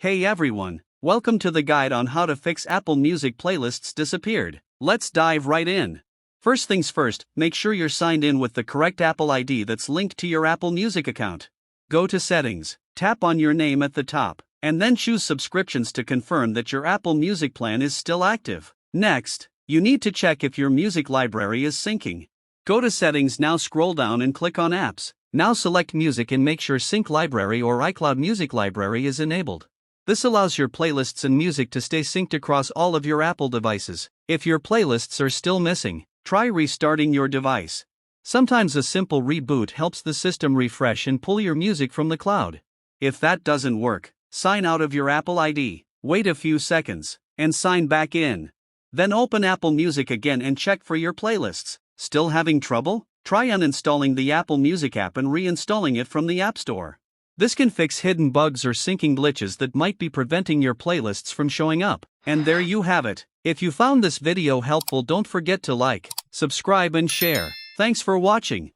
Hey everyone, welcome to the guide on how to fix Apple Music playlists disappeared. Let's dive right in. First things first, make sure you're signed in with the correct Apple ID that's linked to your Apple Music account. Go to Settings, tap on your name at the top, and then choose Subscriptions to confirm that your Apple Music plan is still active. Next, you need to check if your music library is syncing. Go to Settings now, scroll down and click on Apps. Now select Music and make sure Sync Library or iCloud Music Library is enabled. This allows your playlists and music to stay synced across all of your Apple devices. If your playlists are still missing, try restarting your device. Sometimes a simple reboot helps the system refresh and pull your music from the cloud. If that doesn't work, sign out of your Apple ID, wait a few seconds, and sign back in. Then open Apple Music again and check for your playlists. Still having trouble? Try uninstalling the Apple Music app and reinstalling it from the App Store. This can fix hidden bugs or syncing glitches that might be preventing your playlists from showing up. And there you have it. If you found this video helpful, don't forget to like, subscribe and share. Thanks for watching.